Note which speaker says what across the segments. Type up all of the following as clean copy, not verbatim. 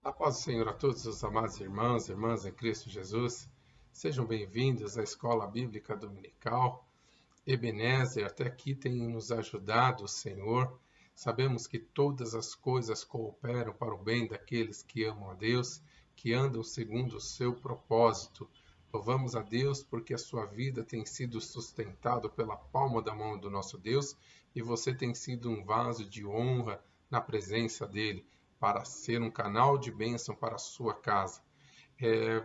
Speaker 1: A paz do Senhor a todos os amados irmãos e irmãs em Cristo Jesus. Sejam bem-vindos à Escola Bíblica Dominical. Ebenezer, até aqui tem nos ajudado o Senhor. Sabemos que todas as coisas cooperam para o bem daqueles que amam a Deus, que andam segundo o seu propósito. Louvamos a Deus porque a sua vida tem sido sustentada pela palma da mão do nosso Deus e você tem sido um vaso de honra na presença dele, para ser um canal de bênção para a sua casa.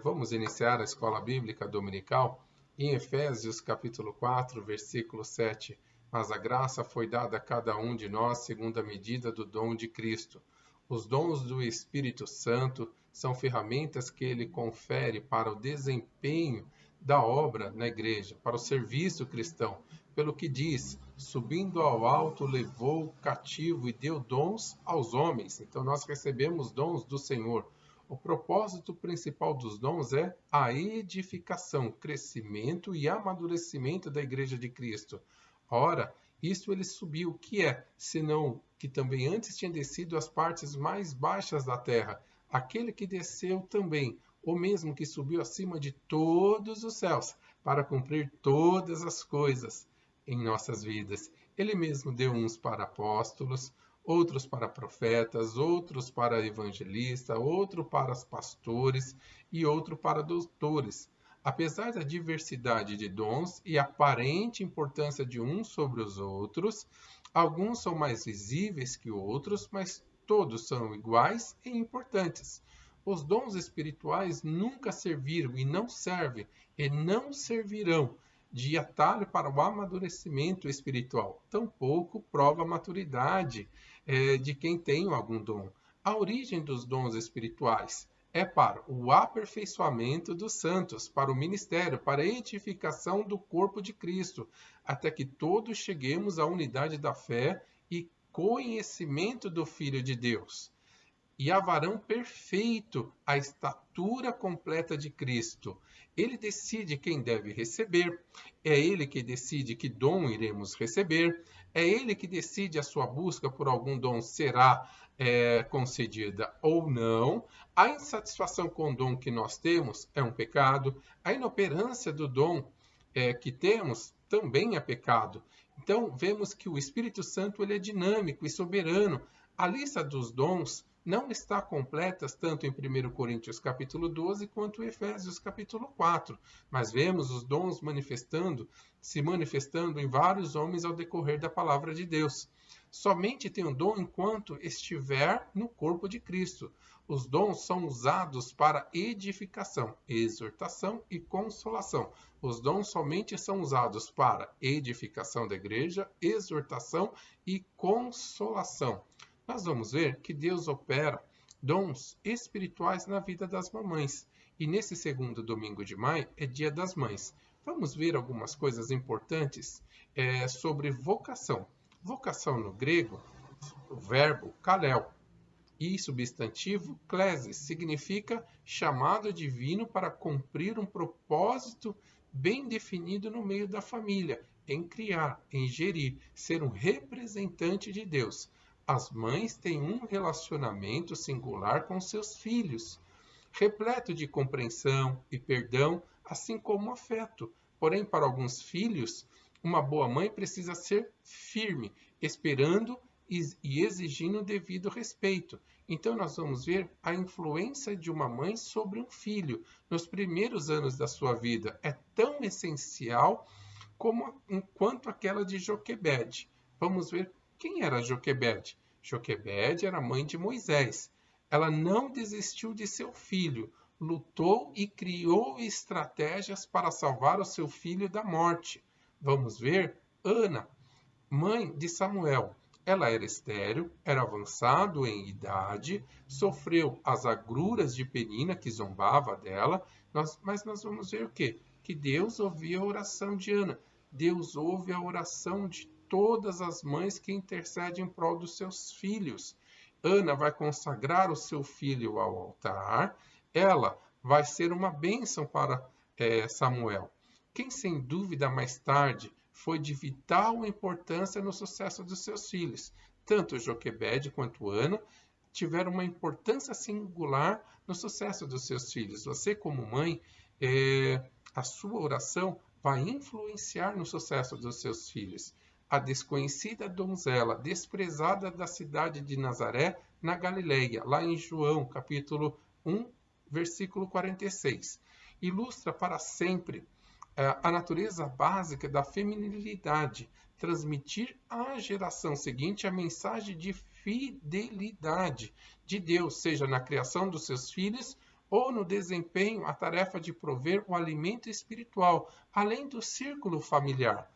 Speaker 1: Vamos iniciar a Escola Bíblica Dominical em Efésios capítulo 4, versículo 7. Mas a graça foi dada a cada um de nós segundo a medida do dom de Cristo. Os dons do Espírito Santo são ferramentas que ele confere para o desempenho da obra na igreja, para o serviço cristão. Pelo que diz, subindo ao alto, levou o cativo e deu dons aos homens. Então nós recebemos dons do Senhor. O propósito principal dos dons é a edificação, crescimento e amadurecimento da igreja de Cristo. Ora, isto ele subiu, que é, senão que também antes tinha descido às partes mais baixas da terra, aquele que desceu também, o mesmo que subiu acima de todos os céus, para cumprir todas as coisas em nossas vidas. Ele mesmo deu uns para apóstolos, outros para profetas, outros para evangelistas, outro para pastores e outro para doutores. Apesar da diversidade de dons e aparente importância de uns sobre os outros, alguns são mais visíveis que outros, mas todos são iguais e importantes. Os dons espirituais nunca serviram e não servem e não servirão de atalho para o amadurecimento espiritual. Tampouco prova a maturidade de quem tem algum dom. A origem dos dons espirituais é para o aperfeiçoamento dos santos, para o ministério, para a edificação do corpo de Cristo, até que todos cheguemos à unidade da fé e conhecimento do Filho de Deus. E a varão perfeito, a estatura completa de Cristo. Ele decide quem deve receber, é ele que decide que dom iremos receber, é ele que decide a sua busca por algum dom será concedida ou não. A insatisfação com o dom que nós temos é um pecado, a inoperância do dom que temos também é pecado. Então, vemos que o Espírito Santo ele é dinâmico e soberano. A lista dos dons não está completa tanto em 1 Coríntios capítulo 12 quanto em Efésios capítulo 4, mas vemos os dons se manifestando em vários homens ao decorrer da palavra de Deus. Somente tem um dom enquanto estiver no corpo de Cristo. Os dons são usados para edificação, exortação e consolação. Os dons somente são usados para edificação da igreja, exortação e consolação. Nós vamos ver que Deus opera dons espirituais na vida das mamães. E nesse segundo domingo de maio é Dia das Mães. Vamos ver algumas coisas importantes sobre vocação. Vocação no grego, o verbo kaleo, e substantivo klesis, significa chamado divino para cumprir um propósito bem definido no meio da família, em criar, em gerir, ser um representante de Deus. As mães têm um relacionamento singular com seus filhos, repleto de compreensão e perdão, assim como afeto. Porém, para alguns filhos, uma boa mãe precisa ser firme, esperando e exigindo o devido respeito. Então, nós vamos ver a influência de uma mãe sobre um filho nos primeiros anos da sua vida. É tão essencial quanto aquela de Joquebede. Vamos ver quem era Joquebede. Joquebede era mãe de Moisés. Ela não desistiu de seu filho, lutou e criou estratégias para salvar o seu filho da morte. Vamos ver Ana, mãe de Samuel. Ela era estéril, era avançado em idade, sofreu as agruras de Penina, que zombava dela, mas nós vamos ver o quê? Que Deus ouvia a oração de Ana. Deus ouve a oração de todas as mães que intercedem em prol dos seus filhos. Ana vai consagrar o seu filho ao altar, ela vai ser uma bênção para Samuel. Quem sem dúvida mais tarde foi de vital importância no sucesso dos seus filhos. Tanto Joquebede quanto Ana tiveram uma importância singular no sucesso dos seus filhos. Você, como mãe, a sua oração vai influenciar no sucesso dos seus filhos. A desconhecida donzela, desprezada da cidade de Nazaré, na Galileia, lá em João, capítulo 1, versículo 46. Ilustra para sempre a natureza básica da feminilidade, transmitir à geração seguinte a mensagem de fidelidade de Deus, seja na criação dos seus filhos ou no desempenho a tarefa de prover o alimento espiritual, além do círculo familiar.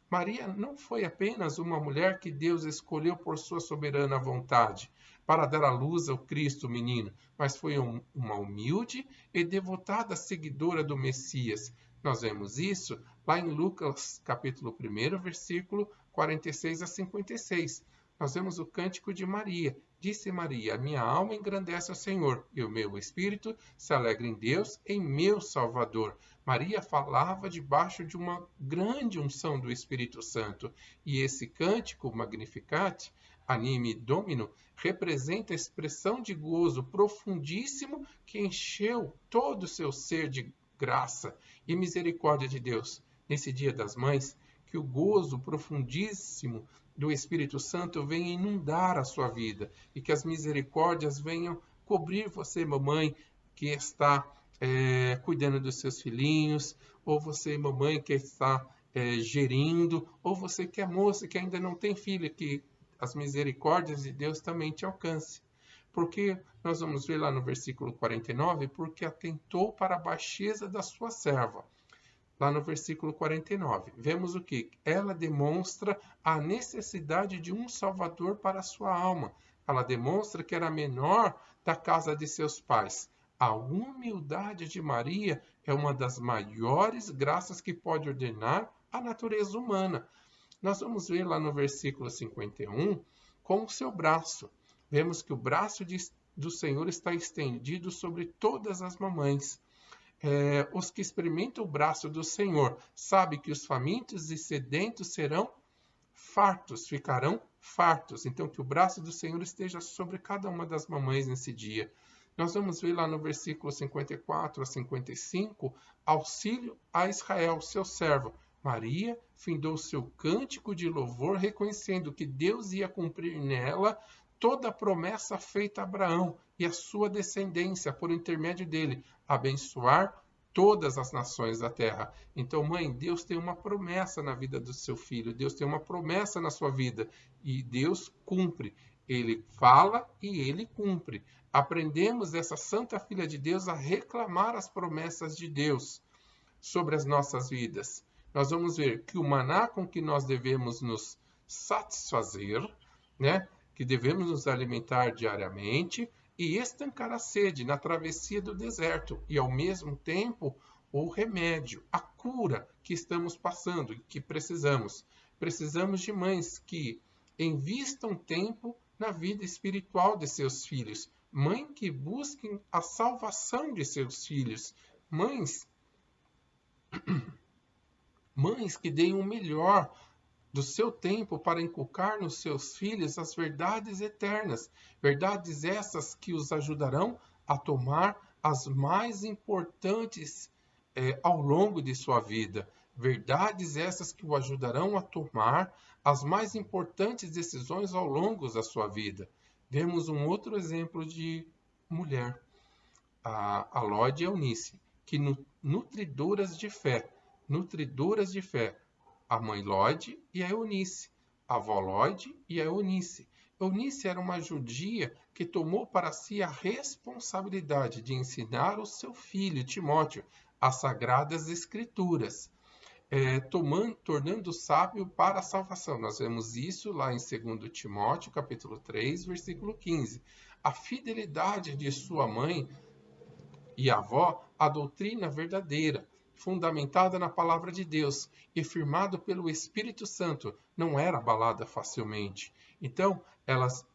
Speaker 1: Maria não foi apenas uma mulher que Deus escolheu por sua soberana vontade para dar à luz ao Cristo menino, mas foi uma humilde e devotada seguidora do Messias. Nós vemos isso lá em Lucas, capítulo 1, versículo 46 a 56. Nós vemos o cântico de Maria. Disse Maria: minha alma engrandece ao Senhor, e o meu espírito se alegra em Deus, em meu Salvador. Maria falava debaixo de uma grande unção do Espírito Santo. E esse cântico, Magnificat, Anime Domino, representa a expressão de gozo profundíssimo que encheu todo o seu ser de graça e misericórdia de Deus. Nesse Dia das Mães, que o gozo profundíssimo do Espírito Santo venha inundar a sua vida e que as misericórdias venham cobrir você, mamãe, que está cuidando dos seus filhinhos, ou você, mamãe, que está gerindo, ou você que é moça, que ainda não tem filho, que as misericórdias de Deus também te alcance. Porque nós vamos ver lá no versículo 49, porque atentou para a baixeza da sua serva. Lá no versículo 49, vemos o que? Ela demonstra a necessidade de um Salvador para a sua alma. Ela demonstra que era menor da casa de seus pais. A humildade de Maria é uma das maiores graças que pode ordenar a natureza humana. Nós vamos ver lá no versículo 51, com o seu braço. Vemos que o braço do Senhor está estendido sobre todas as mamães. Os que experimentam o braço do Senhor sabem que os famintos e sedentos serão fartos, ficarão fartos. Então, que o braço do Senhor esteja sobre cada uma das mamães nesse dia. Nós vamos ver lá no versículo 54 a 55, auxílio a Israel, seu servo. Maria findou seu cântico de louvor, reconhecendo que Deus ia cumprir nela toda a promessa feita a Abraão e a sua descendência, por intermédio dele, abençoar todas as nações da terra. Então, mãe, Deus tem uma promessa na vida do seu filho, Deus tem uma promessa na sua vida, e Deus cumpre. Ele fala e ele cumpre. Aprendemos essa santa filha de Deus a reclamar as promessas de Deus sobre as nossas vidas. Nós vamos ver que o maná com que nós devemos nos satisfazer, que devemos nos alimentar diariamente e estancar a sede na travessia do deserto e, ao mesmo tempo, o remédio, a cura que estamos passando e que precisamos. Precisamos de mães que invistam tempo na vida espiritual de seus filhos, mães que busquem a salvação de seus filhos, mães que deem o melhor do seu tempo para inculcar nos seus filhos as verdades eternas, verdades essas que os ajudarão a tomar as mais importantes ao longo de sua vida, verdades essas que o ajudarão a tomar as mais importantes decisões ao longo da sua vida. Vemos um outro exemplo de mulher, a Lode Eunice, que nutridoras de fé, a mãe Lode e a Eunice, a avó Lode e a Eunice. Eunice era uma judia que tomou para si a responsabilidade de ensinar o seu filho, Timóteo, as Sagradas Escrituras, tornando sábio para a salvação. Nós vemos isso lá em 2 Timóteo, capítulo 3, versículo 15. A fidelidade de sua mãe e avó à doutrina verdadeira, fundamentada na palavra de Deus e firmado pelo Espírito Santo, não era abalada facilmente. Então, elas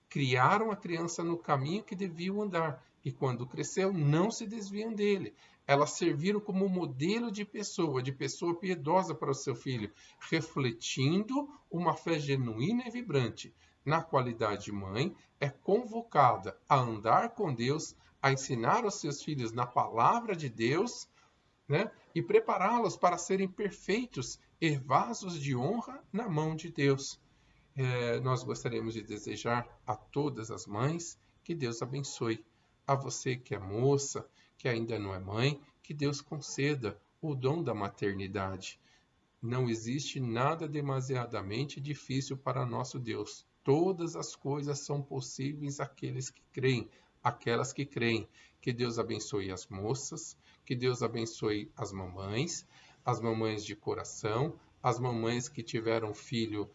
Speaker 1: criaram a criança no caminho que deviam andar, e quando cresceu, não se desviam dele. elas serviram como modelo de pessoa piedosa para o seu filho, refletindo uma fé genuína e vibrante. Na qualidade de mãe, é convocada a andar com Deus, a ensinar os seus filhos na palavra de Deus, né? E prepará-los para serem perfeitos e vasos de honra na mão de Deus. Nós gostaríamos de desejar a todas as mães que Deus abençoe. A você que é moça, que ainda não é mãe, que Deus conceda o dom da maternidade. Não existe nada demasiadamente difícil para nosso Deus. Todas as coisas são possíveis àqueles que creem, aquelas que creem. Que Deus abençoe as moças, que Deus abençoe as mamães de coração, as mamães que tiveram filho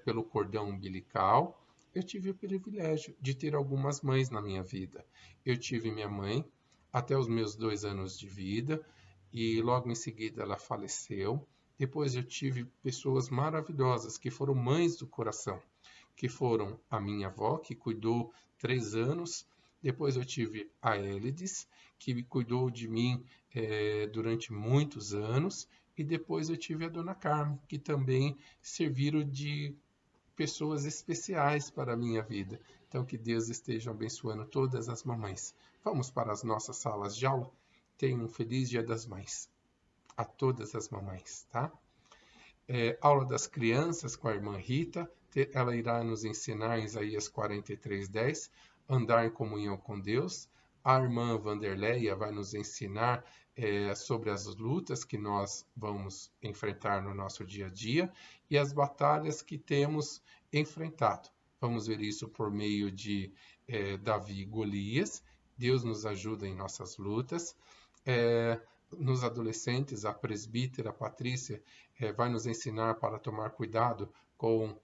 Speaker 1: pelo cordão umbilical. Eu tive o privilégio de ter algumas mães na minha vida. Eu tive minha mãe até os meus 2 anos de vida e logo em seguida ela faleceu. Depois eu tive pessoas maravilhosas que foram mães do coração, que foram a minha avó, que cuidou 3 anos. Depois eu tive a Elides, que cuidou de mim durante muitos anos. E depois eu tive a Dona Carmen, que também serviram de pessoas especiais para a minha vida. Então, que Deus esteja abençoando todas as mamães. Vamos para as nossas salas de aula. Tenham um feliz Dia das Mães a todas as mamães, tá? Aula das crianças com a irmã Rita. Ela irá nos ensinar em Isaías 43:10, andar em comunhão com Deus. A irmã Vanderleia vai nos ensinar sobre as lutas que nós vamos enfrentar no nosso dia a dia e as batalhas que temos enfrentado. Vamos ver isso por meio de Davi e Golias. Deus nos ajuda em nossas lutas. Nos adolescentes, a presbítera Patrícia vai nos ensinar para tomar cuidado com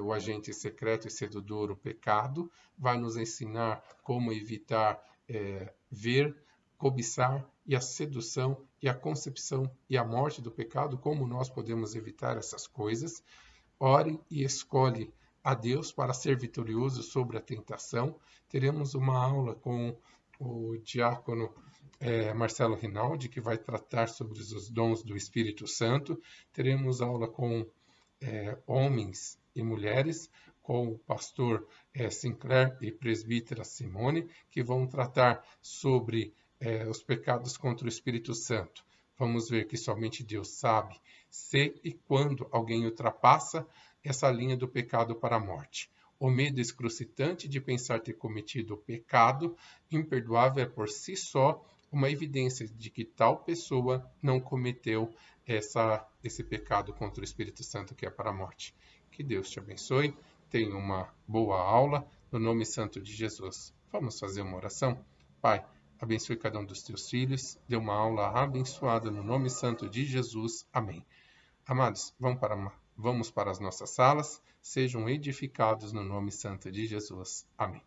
Speaker 1: o agente secreto e sedutor, o pecado. Vai nos ensinar como evitar ver, cobiçar e a sedução e a concepção e a morte do pecado, como nós podemos evitar essas coisas. Ore e escolhe a Deus para ser vitorioso sobre a tentação. Teremos uma aula com o diácono Marcelo Rinaldi, que vai tratar sobre os dons do Espírito Santo. Teremos aula com homens e mulheres, com o pastor Sinclair e presbítera Simone, que vão tratar sobre os pecados contra o Espírito Santo. Vamos ver que somente Deus sabe se e quando alguém ultrapassa essa linha do pecado para a morte. O medo excrucitante de pensar ter cometido o pecado imperdoável é por si só uma evidência de que tal pessoa não cometeu esse pecado contra o Espírito Santo que é para a morte. Que Deus te abençoe, tenha uma boa aula, no nome santo de Jesus. Vamos fazer uma oração? Pai, abençoe cada um dos teus filhos, dê uma aula abençoada no nome santo de Jesus. Amém. Amados, vamos para as nossas salas, sejam edificados no nome santo de Jesus. Amém.